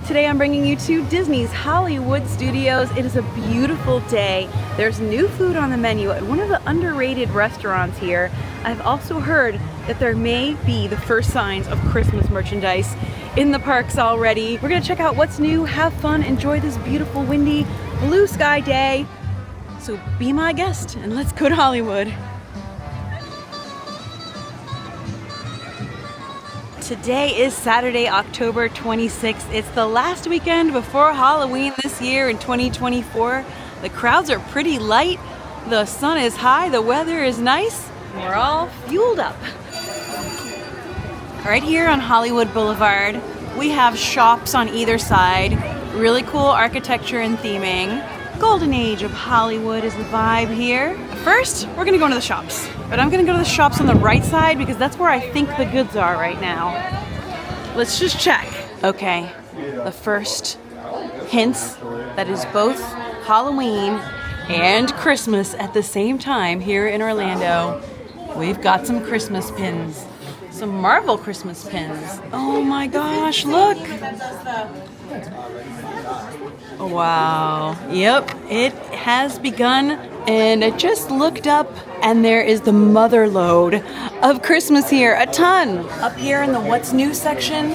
Today I'm bringing you to Disney's Hollywood Studios. It is a beautiful day. There's new food on the menu at one of the underrated restaurants here. I've also heard that there may be the first signs of Christmas merchandise in the parks already. We're gonna check out what's new, have fun, enjoy this beautiful, windy, blue sky day. So be my guest and let's go to Hollywood. Today is Saturday, October 26th. It's the last weekend before Halloween this year in 2024. The crowds are pretty light, the sun is high, the weather is nice, and we're all fueled up. Right here on Hollywood Boulevard, we have shops on either side. Really cool architecture and theming. Golden age of Hollywood is the vibe here. First, we're gonna go into the shops. But I'm gonna go to the shops on the right side because that's where I think the goods are right now. Let's just check. Okay, the first hints that is both Halloween and Christmas at the same time here in Orlando. We've got some Christmas pins. Some Marvel Christmas pins. Oh my gosh, look! Wow. Yep, it has begun, and I just looked up and there is the mother load of Christmas here. A ton! Up here in the What's New section,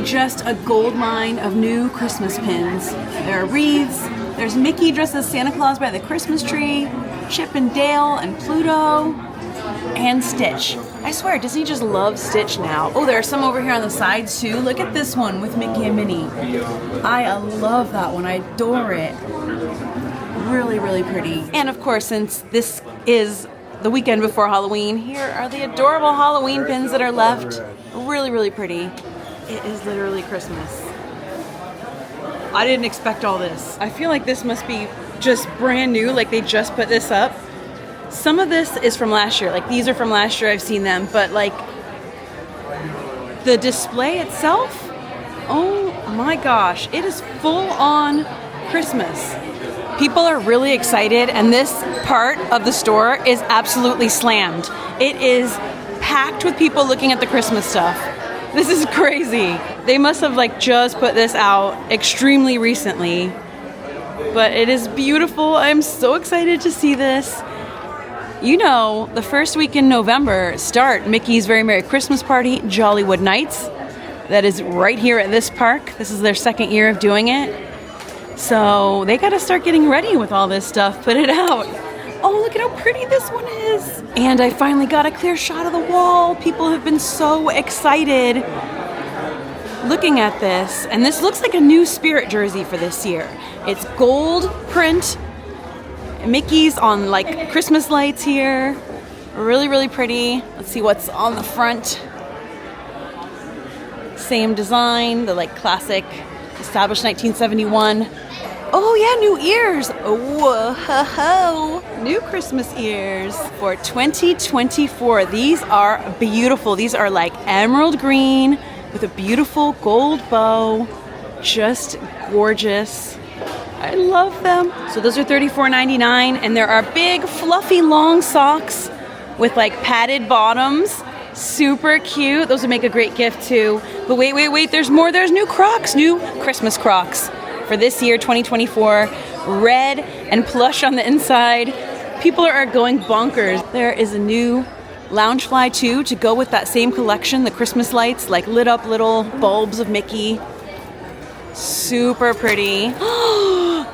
just a gold mine of new Christmas pins. There are wreaths, there's Mickey dressed as Santa Claus by the Christmas tree, Chip and Dale and Pluto, and Stitch. I swear, Disney just loves Stitch now. Oh, there are some over here on the sides too. Look at this one with Mickey and Minnie. I love that one. I adore it. Really, really pretty. And of course, since this is the weekend before Halloween, here are the adorable Halloween pins that are left. Really, really pretty. It is literally Christmas. I didn't expect all this. I feel like this must be just brand new, like they just put this up. Some of this is from last year, like these are from last year, I've seen them, but like the display itself, oh my gosh, it is full on Christmas. People are really excited and this part of the store is absolutely slammed. It is packed with people looking at the Christmas stuff. This is crazy. They must have like just put this out extremely recently, but it is beautiful. I'm so excited to see this. You know, the first week in November start Mickey's Very Merry Christmas Party, Jollywood Nights. That is right here at this park. This is their second year of doing it. So they gotta start getting ready with all this stuff, put it out. Oh, look at how pretty this one is. And I finally got a clear shot of the wall. People have been so excited looking at this. And this looks like a new Spirit jersey for this year. It's gold print. Mickey's on like Christmas lights here. Really, really pretty. Let's see what's on the front. Same design, the like classic, established 1971. Oh yeah, new ears. Oh, whoa, new Christmas ears for 2024. These are beautiful. These are like emerald green with a beautiful gold bow. Just gorgeous. I love them. So those are $34.99, and there are big, fluffy, long socks with like padded bottoms. Super cute. Those would make a great gift too. But wait, there's more. There's new Crocs, new Christmas Crocs for this year, 2024. Red and plush on the inside. People are going bonkers. There is a new Loungefly too to go with that same collection, the Christmas lights, like lit up little bulbs of Mickey. Super pretty.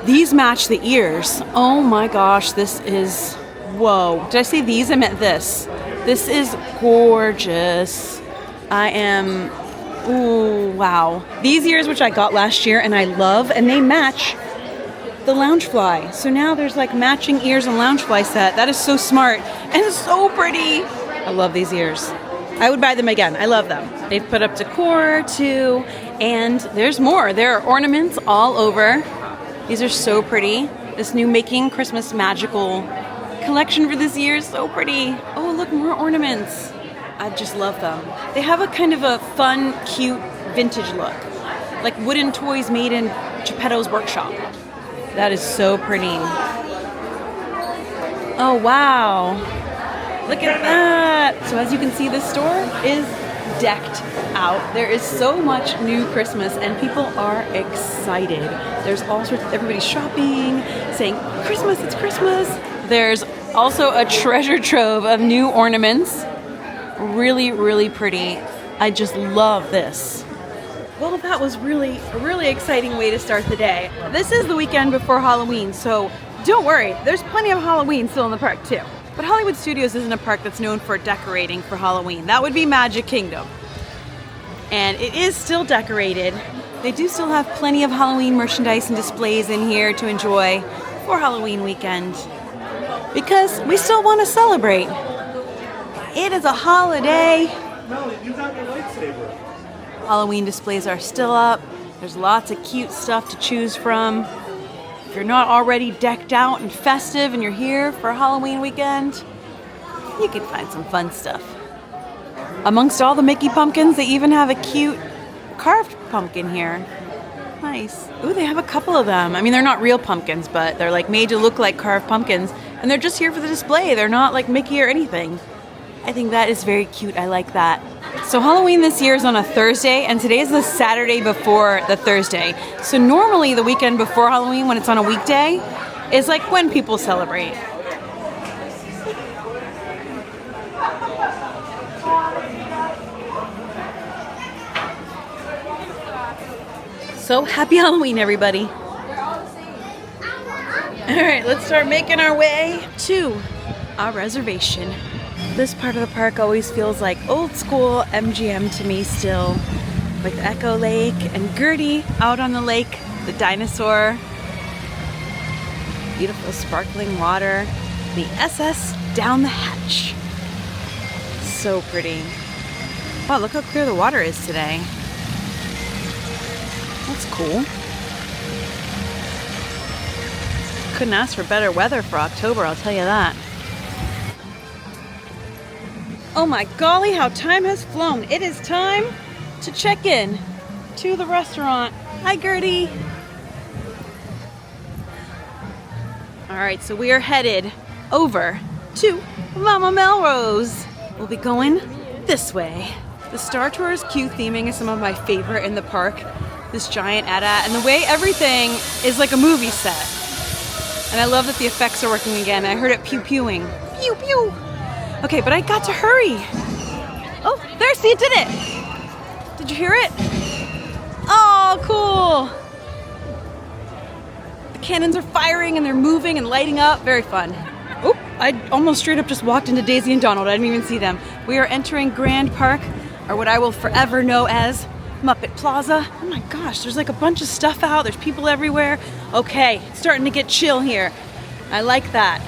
These match the ears. Oh my gosh, this is, whoa. Did I say these? I meant this. This is gorgeous. I am, ooh, wow. These ears, which I got last year and I love, and they match the Loungefly. So now there's like matching ears and Loungefly set. That is so smart and so pretty. I love these ears. I would buy them again. I love them. They've put up decor too, and there's more. There are ornaments all over. These are so pretty. This new Making Christmas Magical collection for this year is so pretty. Oh, look, more ornaments. I just love them. They have a kind of a fun, cute, vintage look. Like wooden toys made in Geppetto's workshop. That is so pretty. Oh, wow. Look at that. So as you can see, this store is decked out. There is so much new Christmas and people are excited. There's all sorts of, everybody's shopping, saying, Christmas, it's Christmas. There's also a treasure trove of new ornaments. Really, really pretty. I just love this. Well, that was really a really exciting way to start the day. This is the weekend before Halloween, so don't worry, there's plenty of Halloween still in the park too. But Hollywood Studios isn't a park that's known for decorating for Halloween. That would be Magic Kingdom. And it is still decorated. They do still have plenty of Halloween merchandise and displays in here to enjoy for Halloween weekend. Because we still want to celebrate. It is a holiday. Melanie, you got your lightsaber. Halloween displays are still up. There's lots of cute stuff to choose from. If you're not already decked out and festive and you're here for Halloween weekend, you can find some fun stuff. Amongst all the Mickey pumpkins, they even have a cute carved pumpkin here. Nice. Ooh, they have a couple of them. I mean, they're not real pumpkins, but they're like made to look like carved pumpkins, and they're just here for the display. They're not like Mickey or anything. I think that is very cute. I like that. So Halloween this year is on a Thursday, and today is the Saturday before the Thursday. So normally the weekend before Halloween, when it's on a weekday, is like when people celebrate. So happy Halloween, everybody. All right, let's start making our way to our reservation. This part of the park always feels like old school MGM to me still, with Echo Lake and Gertie out on the lake, the dinosaur, beautiful sparkling water, the SS down the hatch. So pretty. Wow, look how clear the water is today. That's cool. Couldn't ask for better weather for October, I'll tell you that. Oh my golly, how time has flown. It is time to check in to the restaurant. Hi, Gertie. All right, so we are headed over to Mama Melrose. We'll be going this way. The Star Tours queue theming is some of my favorite in the park. This giant AT-AT, and the way everything is like a movie set. And I love that the effects are working again. I heard it pew-pewing. Pew-pew. Okay, but I got to hurry. Oh, there, see, it did it. Did you hear it? Oh, cool. The cannons are firing and they're moving and lighting up. Very fun. Oop, I almost straight up just walked into Daisy and Donald. I didn't even see them. We are entering Grand Park, or what I will forever know as Muppet Plaza. Oh my gosh, there's like a bunch of stuff out. There's people everywhere. Okay, it's starting to get chill here. I like that.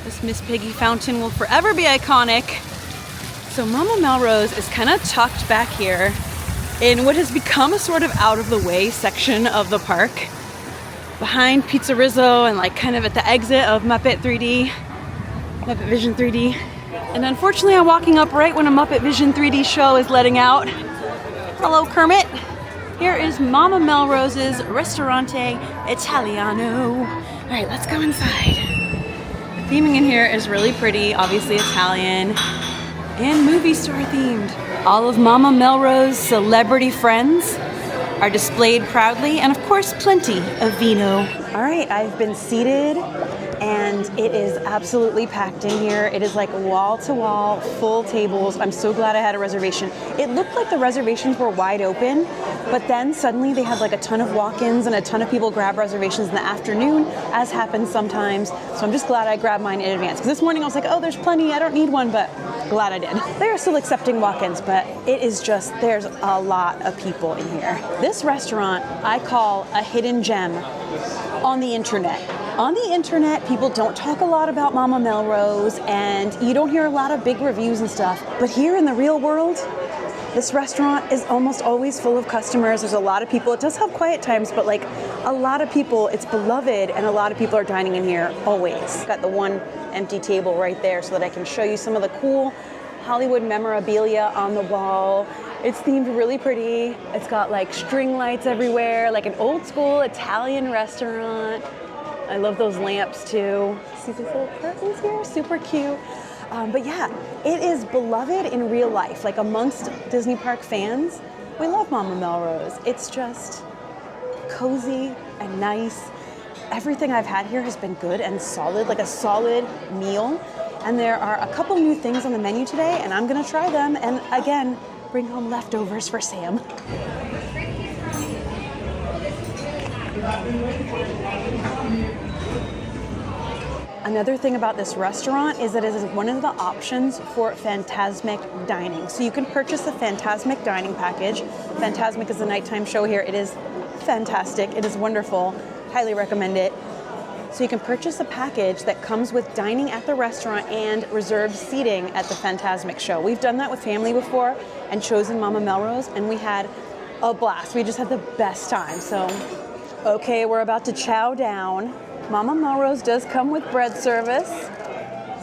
This Miss Piggy fountain will forever be iconic. So Mama Melrose is kind of tucked back here in what has become a sort of out of the way section of the park, behind Pizza Rizzo and like kind of at the exit of Muppet Vision 3D. And unfortunately I'm walking up right when a Muppet Vision 3D show is letting out. Hello, Kermit. Here is Mama Melrose's Ristorante Italiano. All right, let's go inside. The theming in here is really pretty, obviously Italian and movie star themed. All of Mama Melrose's celebrity friends are displayed proudly, and of course, plenty of vino. All right, I've been seated, and it is absolutely packed in here. It is like wall to wall, full tables. I'm so glad I had a reservation. It looked like the reservations were wide open, but then suddenly they had like a ton of walk-ins and a ton of people grab reservations in the afternoon, as happens sometimes. So I'm just glad I grabbed mine in advance. Because this morning I was like, oh, there's plenty, I don't need one, but glad I did. They are still accepting walk-ins, but it is just, there's a lot of people in here. This restaurant I call a hidden gem on the internet. On the internet, people don't talk a lot about Mama Melrose, and you don't hear a lot of big reviews and stuff. But here in the real world, this restaurant is almost always full of customers. There's a lot of people. It does have quiet times, but like a lot of people, it's beloved, and a lot of people are dining in here always. Got the one empty table right there so that I can show you some of the cool Hollywood memorabilia on the wall. It's themed really pretty. It's got like string lights everywhere, like an old school Italian restaurant. I love those lamps too. See these little curtains here? Super cute. But yeah, it is beloved in real life. Like amongst Disney Park fans, we love Mama Melrose. It's just cozy and nice. Everything I've had here has been good and solid, like a solid meal. And there are a couple new things on the menu today, and I'm gonna try them. And again, bring home leftovers for Sam. Another thing about this restaurant is that it is one of the options for Fantasmic dining. So you can purchase a Fantasmic dining package. Fantasmic is a nighttime show here. It is fantastic. It is wonderful. Highly recommend it. So you can purchase a package that comes with dining at the restaurant and reserved seating at the Fantasmic show. We've done that with family before and chosen Mama Melrose, and we had a blast. We just had the best time. So, okay, we're about to chow down. Mama Melrose does come with bread service.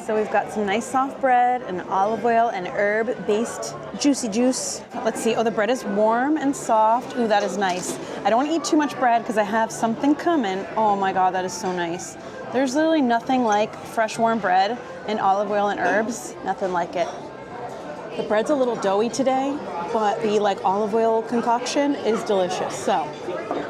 So we've got some nice soft bread and olive oil and herb-based juicy juice. Let's see, oh, the bread is warm and soft. Ooh, that is nice. I don't want to eat too much bread because I have something coming. Oh my God, that is so nice. There's literally nothing like fresh warm bread and olive oil and herbs. Nothing like it. The bread's a little doughy today, but the like olive oil concoction is delicious. So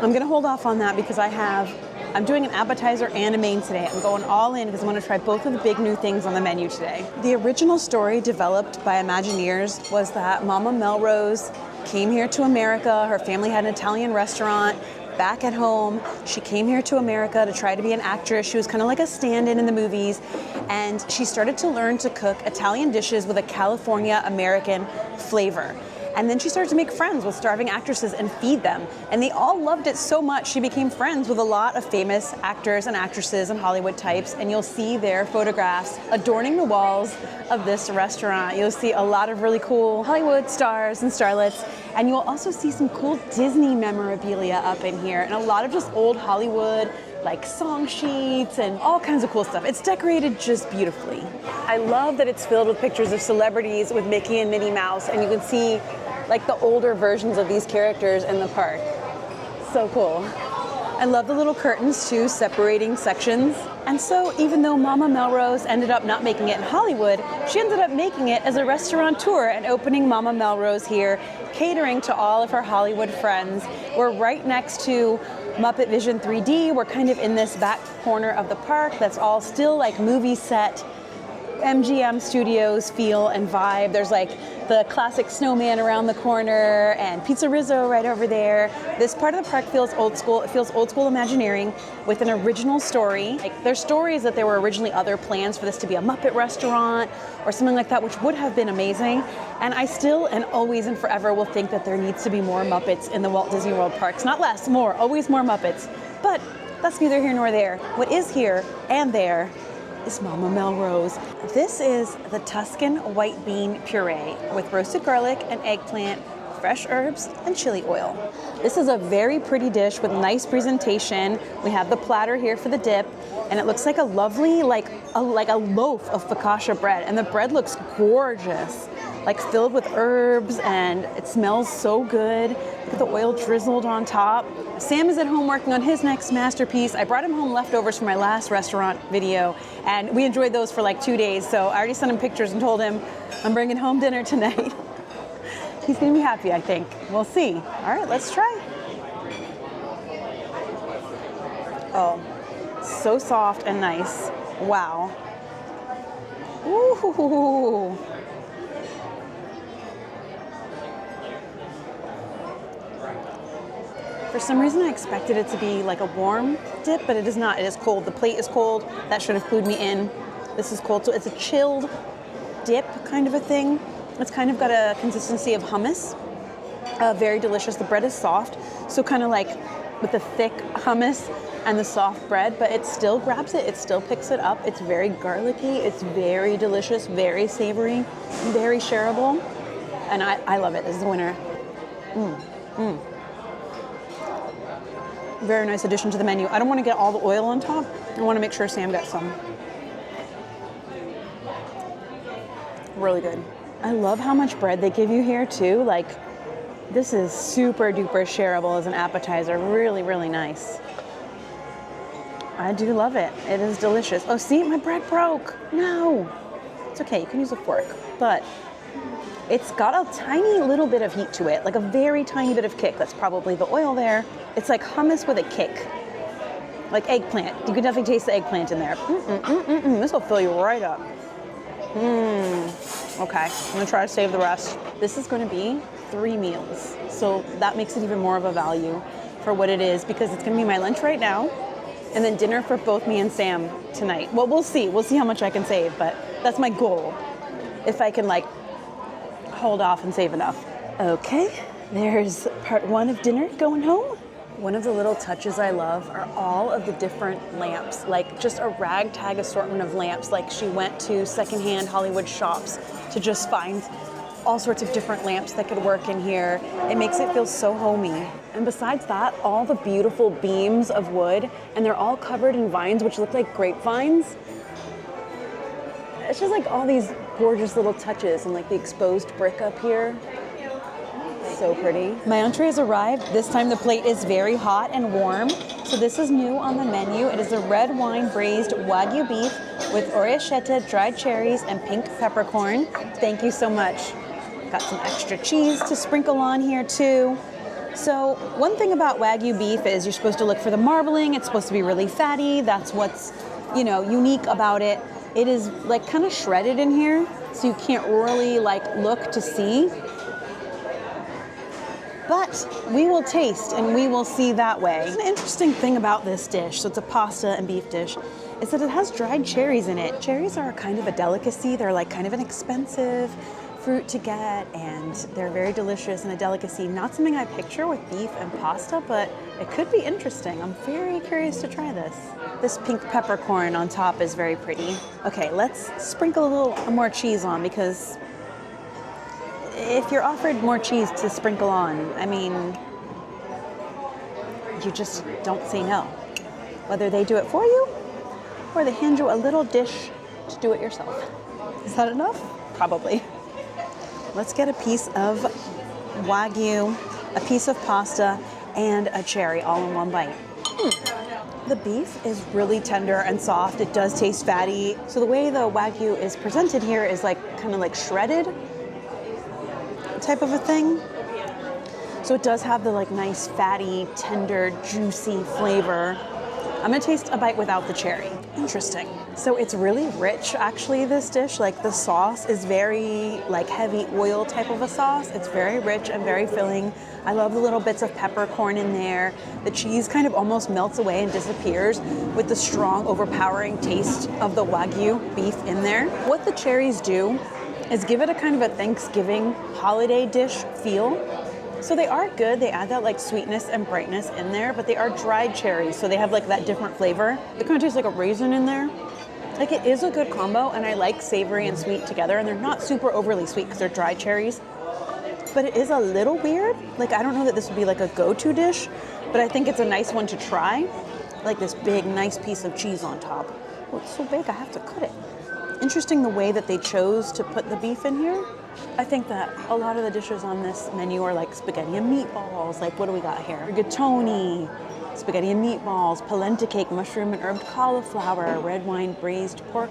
I'm gonna hold off on that because I'm doing an appetizer and a main today. I'm going all in because I want to try both of the big new things on the menu today. The original story developed by Imagineers was that Mama Melrose came here to America. Her family had an Italian restaurant back at home. She came here to America to try to be an actress. She was kind of like a stand-in in the movies. And she started to learn to cook Italian dishes with a California American flavor. And then she started to make friends with starving actresses and feed them. And they all loved it so much, she became friends with a lot of famous actors and actresses and Hollywood types. And you'll see their photographs adorning the walls of this restaurant. You'll see a lot of really cool Hollywood stars and starlets. And you'll also see some cool Disney memorabilia up in here. And a lot of just old Hollywood, like song sheets and all kinds of cool stuff. It's decorated just beautifully. I love that it's filled with pictures of celebrities with Mickey and Minnie Mouse, and you can see like the older versions of these characters in the park. So cool. I love the little curtains too, separating sections. And so even though Mama Melrose ended up not making it in Hollywood, she ended up making it as a restaurateur and opening Mama Melrose here, catering to all of her Hollywood friends. We're right next to Muppet Vision 3D. We're kind of in this back corner of the park that's all still like movie set, MGM Studios feel and vibe. There's like the classic snowman around the corner and Pizza Rizzo right over there. This part of the park feels old school. It feels old school Imagineering with an original story. Like there's stories that there were originally other plans for this to be a Muppet restaurant or something like that, which would have been amazing. And I still and always and forever will think that there needs to be more Muppets in the Walt Disney World parks. Not less, more, always more Muppets. But that's neither here nor there. What is here and there is Mama Melrose. This is the Tuscan white bean puree with roasted garlic and eggplant, fresh herbs, and chili oil. This is a very pretty dish with nice presentation. We have the platter here for the dip, and it looks like a lovely, like a loaf of focaccia bread, and the bread looks gorgeous, like filled with herbs, and it smells so good. Look at the oil drizzled on top. Sam is at home working on his next masterpiece. I brought him home leftovers from my last restaurant video, and we enjoyed those for like 2 days, so I already sent him pictures and told him I'm bringing home dinner tonight. He's gonna be happy, I think. We'll see. All right, let's try. Oh, so soft and nice. Wow. Ooh. For some reason, I expected it to be like a warm dip, but it is not. It is cold. The plate is cold. That should have clued me in. This is cold, so it's a chilled dip kind of a thing. It's kind of got a consistency of hummus. Very delicious. The bread is soft, so kind of like with the thick hummus and the soft bread, but it still grabs it. It still picks it up. It's very garlicky. It's very delicious, very savory, very shareable, and I love it. This is the winner. Very nice addition to the menu. I don't want to get all the oil on top. I want to make sure Sam gets some. Really good. I love how much bread they give you here too. Like, this is super duper shareable as an appetizer. Really, really nice. I do love it. It is delicious. Oh, see, my bread broke. No. It's okay, you can use a fork, but it's got a tiny little bit of heat to it, like a very tiny bit of kick. That's probably the oil there. It's like hummus with a kick, like eggplant. You can definitely taste the eggplant in there. This will fill you right up. Okay, I'm gonna try to save the rest. This is gonna be 3 meals, so that makes it even more of a value for what it is, because it's gonna be my lunch right now, and then dinner for both me and Sam tonight. Well, we'll see how much I can save, but that's my goal. If I can like hold off and save enough. Okay, there's part 1 of dinner going home. One of the little touches I love are all of the different lamps, like just a ragtag assortment of lamps. Like she went to secondhand Hollywood shops to just find all sorts of different lamps that could work in here. It makes it feel so homey. And besides that, all the beautiful beams of wood, and they're all covered in vines, which look like grapevines. It's just like all these gorgeous little touches, and like the exposed brick up here. So pretty. My entree has arrived. This time the plate is very hot and warm. So this is new on the menu. It is a red wine braised Wagyu beef with orecchietta, dried cherries, and pink peppercorn. Thank you so much. Got some extra cheese to sprinkle on here too. So one thing about Wagyu beef is you're supposed to look for the marbling. It's supposed to be really fatty. That's what's, unique about it. It is like kind of shredded in here, so you can't really like look to see. But we will taste and we will see that way. An interesting thing about this dish, so it's a pasta and beef dish, is that it has dried cherries in it. Cherries are kind of a delicacy. They're like kind of an expensive fruit to get, and they're very delicious and a delicacy. Not something I picture with beef and pasta, but it could be interesting. I'm very curious to try this. This pink peppercorn on top is very pretty. Okay, let's sprinkle a little more cheese on, because if you're offered more cheese to sprinkle on, I mean, you just don't say no. Whether they do it for you or they hand you a little dish to do it yourself. Is that enough? Probably. Let's get a piece of Wagyu, a piece of pasta, and a cherry all in one bite. The beef is really tender and soft. It does taste fatty. So the way the Wagyu is presented here is like kind of like shredded type of a thing. So it does have the like nice fatty, tender, juicy flavor. I'm gonna taste a bite without the cherry. Interesting. So it's really rich, actually, this dish. Like the sauce is very like heavy oil type of a sauce. It's very rich and very filling. I love the little bits of peppercorn in there. The cheese kind of almost melts away and disappears with the strong, overpowering taste of the Wagyu beef in there. What the cherries do is give it a kind of a Thanksgiving holiday dish feel. So they are good. They add that like sweetness and brightness in there, but they are dried cherries, so they have like that different flavor. It kind of tastes like a raisin in there. Like it is a good combo, and I like savory and sweet together, and they're not super overly sweet because they're dried cherries. But it is a little weird. Like I don't know that this would be like a go-to dish, but I think it's a nice one to try. Like this big, nice piece of cheese on top. Oh, it's so big, I have to cut it. Interesting the way that they chose to put the beef in here. I think that a lot of the dishes on this menu are like spaghetti and meatballs. Like what do we got here? Rigatoni, spaghetti and meatballs, polenta cake, mushroom and herb cauliflower, red wine braised pork,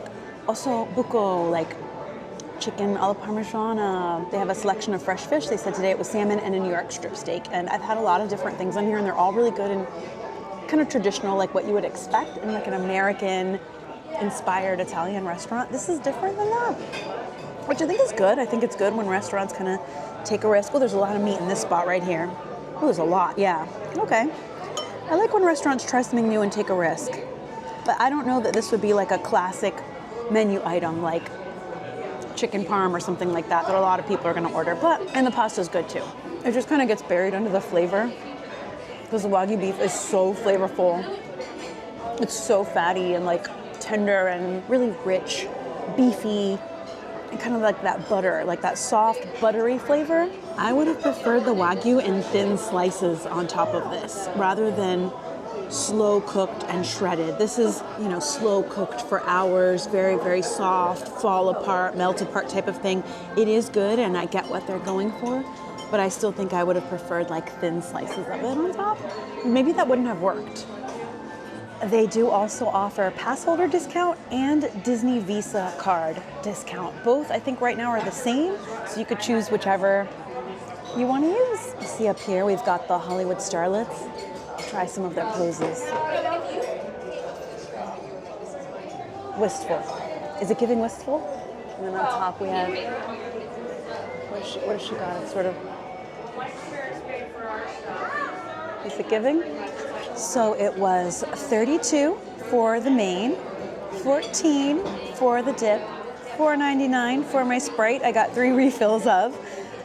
also buco, like chicken alla parmigiana. They have a selection of fresh fish. They said today it was salmon and a New York strip steak. And I've had a lot of different things on here, and they're all really good and kind of traditional, like what you would expect in like an American inspired Italian restaurant. This is different than that, which I think is good. I think it's good when restaurants kind of take a risk. Well, there's a lot of meat in this spot right here. Oh, there's a lot, yeah. Okay. I like when restaurants try something new and take a risk, but I don't know that this would be like a classic menu item like chicken parm or something like that a lot of people are gonna order, and the pasta's good too. It just kind of gets buried under the flavor because the Wagyu beef is so flavorful. It's so fatty and like tender and really rich, beefy, and kind of like that butter, like that soft, buttery flavor. I would have preferred the Wagyu in thin slices on top of this, rather than slow cooked and shredded. This is, slow cooked for hours, very, very soft, fall apart, melt apart type of thing. It is good, and I get what they're going for, but I still think I would have preferred like thin slices of it on top. Maybe that wouldn't have worked. They do also offer pass holder discount and Disney Visa card discount. Both, I think, right now are the same, so you could choose whichever you want to use. You see up here, we've got the Hollywood starlets. Try some of their poses. Wistful. Is it giving wistful? And then on top we have, what has she got? It's sort of, is it giving? So it was $32 for the main, $14 for the dip, $4.99 for my Sprite. I got 3 refills of,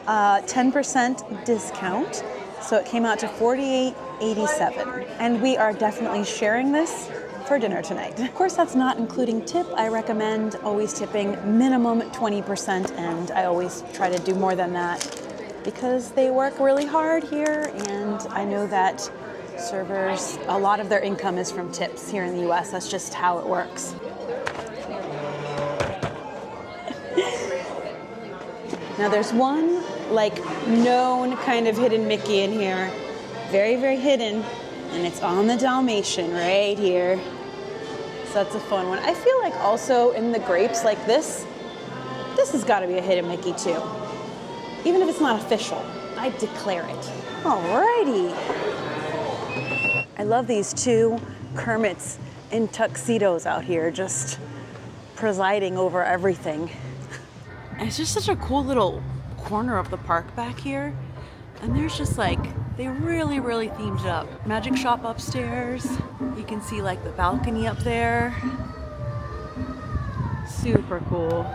10% discount. So it came out to $48.87. And we are definitely sharing this for dinner tonight. Of course, that's not including tip. I recommend always tipping minimum 20%, and I always try to do more than that because they work really hard here, and I know that servers, a lot of their income is from tips here in the US. That's just how it works. Now there's one like known kind of hidden Mickey in here. Very, very hidden. And it's on the Dalmatian right here. So that's a fun one. I feel like also in the grapes like this has got to be a hidden Mickey too. Even if it's not official, I declare it. Alrighty. I love these 2 Kermits in tuxedos out here just presiding over everything. And it's just such a cool little corner of the park back here. And there's just like, they really, really themed it up. Magic shop upstairs. You can see like the balcony up there. Super cool.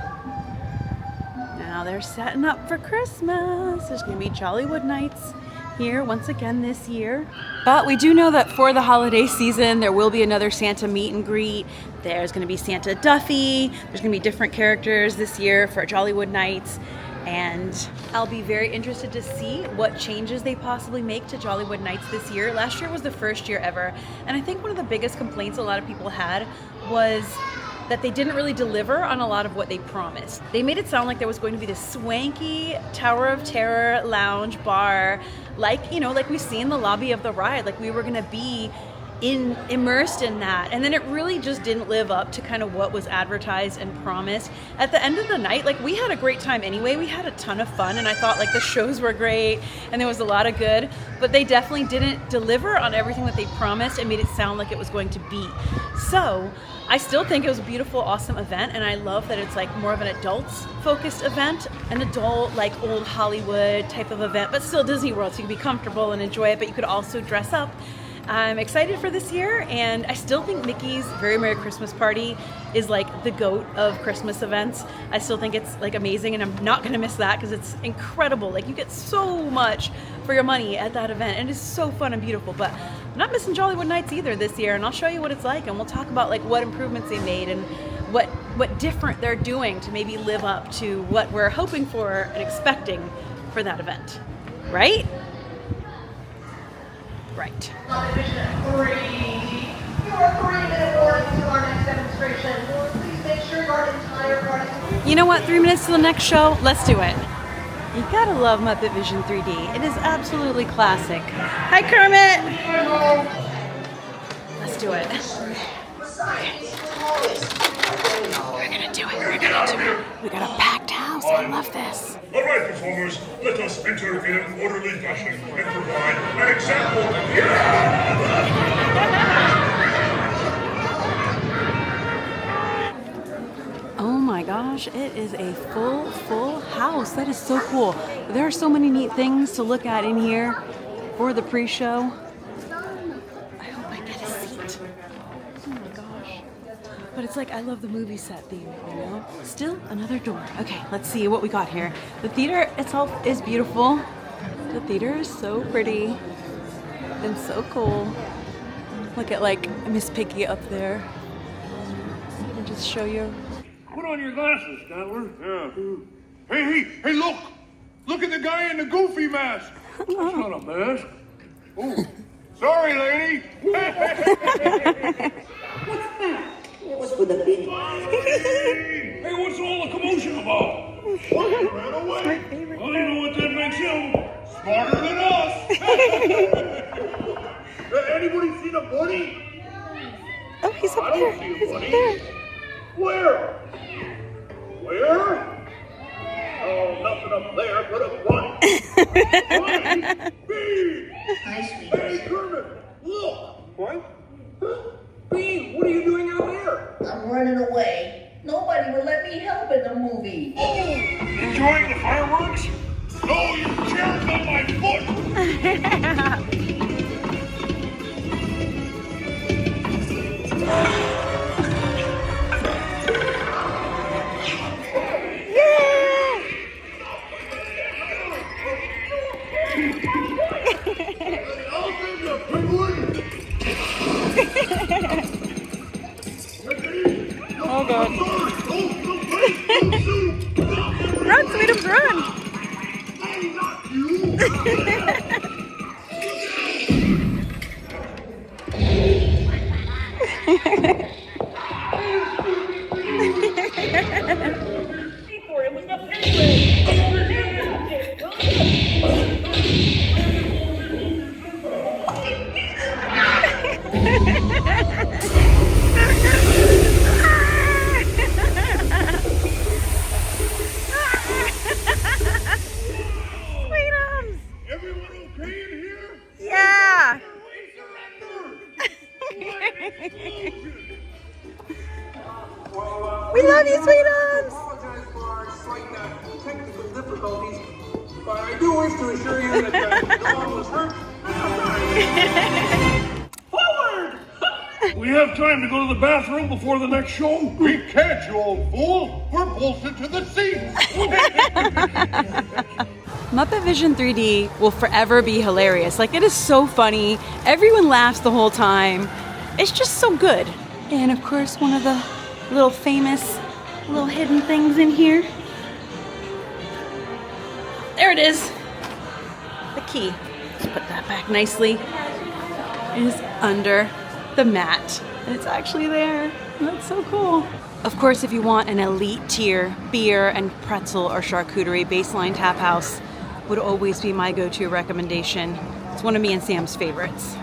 Now they're setting up for Christmas. There's gonna be Jollywood Nights here once again this year. But we do know that for the holiday season, there will be another Santa meet and greet. There's gonna be Santa Duffy. There's gonna be different characters this year for Jollywood Nights. And I'll be very interested to see what changes they possibly make to Jollywood Nights this year. Last year was the first year ever, and I think one of the biggest complaints a lot of people had was that they didn't really deliver on a lot of what they promised. They made it sound like there was going to be this swanky Tower of Terror lounge bar, like, you know, like we see in the lobby of the ride, like we were gonna be immersed in that, and then it really just didn't live up to kind of what was advertised and promised. At the end of the night, like we had a great time anyway. We had a ton of fun, and I thought like the shows were great and there was a lot of good, but they definitely didn't deliver on everything that they promised and made it sound like it was going to be. So I still think it was a beautiful, awesome event, and I love that it's like more of an adults focused event, an adult like old Hollywood type of event, but still Disney World, so you can be comfortable and enjoy it, but you could also dress up. I'm excited for this year, and I still think Mickey's Very Merry Christmas Party is like the GOAT of Christmas events. I still think it's like amazing, and I'm not gonna miss that because it's incredible. Like you get so much for your money at that event, and it's so fun and beautiful. But I'm not missing Jollywood Nights either this year, and I'll show you what it's like, and we'll talk about like what improvements they made and what different they're doing to maybe live up to what we're hoping for and expecting for that event, right? Right. Your 3-minute warning to our next demonstration. Please make sure your entire party. You know what? 3 minutes to the next show. Let's do it. You gotta love Muppet Vision 3D. It is absolutely classic. Hi, Kermit. Let's do it. We're gonna do it. We're gonna do it. We got a packed house. I love this. All right, performers, let us enter in an orderly fashion and provide an example. Oh my gosh, it is a full house. That is so cool. There are so many neat things to look at in here for the pre-show. I hope I get a seat. Oh my gosh. But it's like, I love the movie set theme, you know? Still another door. Okay, let's see what we got here. The theater itself is beautiful. The theater is so pretty and so cool. Look at like Miss Piggy up there. I'll just show you. Put on your glasses, Statler. Yeah. Hey, look! Look at the guy in the goofy mask. That's not a mask. Oh, sorry, lady. It was for the big. Hey, what's all the commotion about? What? Ran away. Well, you know what that makes him? Smarter than us. Anybody seen a bunny? He's up I don't there. see a He's up bunny. there. Where? Where? Oh, nothing up there but a bunny. Bunny! Bean! Hi, sweetie. Hey, Kermit! Look! What? Bean, what are you doing out there? I'm running away. Nobody will let me help in the movie. Oh! Enjoying the fireworks? No, your chair's on my foot! I'll take you, penguin! Oh god. Sorry! Run, Sweetums, run! Hey, not you! Sweetums! Everyone okay in here? Yeah! We love you, Sweetums! I apologize for our slight technical difficulties, but I do wish to assure you that no one was hurt. Forward! We have time to go to the bathroom before the next show? We can't, you old fool! We're bolted to the seats! Muppet Vision 3D will forever be hilarious. Like, it is so funny. Everyone laughs the whole time. It's just so good. And of course, one of the little famous, little hidden things in here. There it is. The key. Let's put that back nicely. Is under the mat. And it's actually there. That's so cool. Of course, if you want an elite tier beer and pretzel or charcuterie, Baseline Tap House would always be my go-to recommendation. It's one of me and Sam's favorites.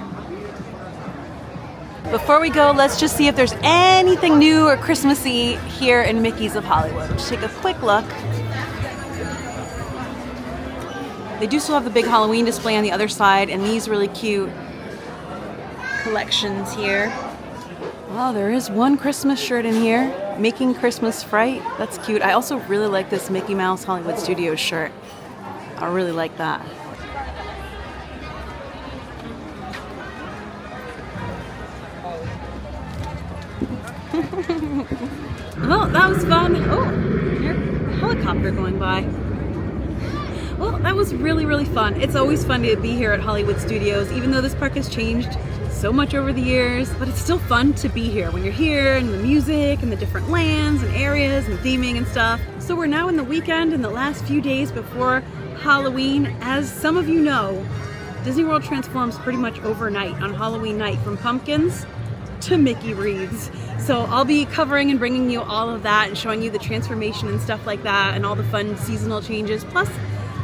Before we go, let's just see if there's anything new or Christmassy here in Mickey's of Hollywood. Let's take a quick look. They do still have the big Halloween display on the other side and these really cute collections here. Oh, there is one Christmas shirt in here. Making Christmas Fright. That's cute. I also really like this Mickey Mouse Hollywood Studios shirt. I really like that. Well, that was fun. Oh, there's a helicopter going by. Well, that was really, really fun. It's always fun to be here at Hollywood Studios, even though this park has changed so much over the years, but it's still fun to be here when you're here and the music and the different lands and areas and theming and stuff. So we're now in the weekend and the last few days before Halloween. As some of you know, Disney World transforms pretty much overnight on Halloween night from pumpkins to Mickey wreaths. So I'll be covering and bringing you all of that and showing you the transformation and stuff like that and all the fun seasonal changes, plus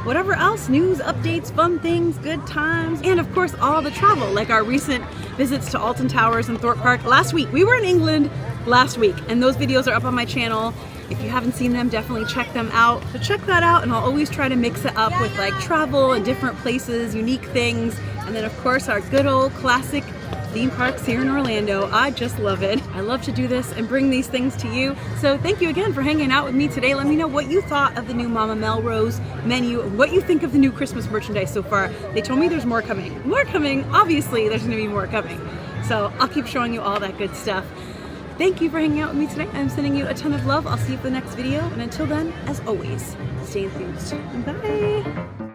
whatever else, news, updates, fun things, good times, and of course all the travel, like our recent visits to Alton Towers and Thorpe Park last week. We were in England last week and those videos are up on my channel. If you haven't seen them, definitely check them out. So check that out and I'll always try to mix it up with like travel and different places, unique things, and then of course our good old classic theme parks here in Orlando. I just love it. I love to do this and bring these things to you. So thank you again for hanging out with me today. Let me know what you thought of the new Mama Melrose menu, what you think of the new Christmas merchandise so far. They told me there's more coming. More coming, obviously there's gonna be more coming. So I'll keep showing you all that good stuff. Thank you for hanging out with me today. I'm sending you a ton of love. I'll see you for the next video. And until then, as always, stay enthused. Bye.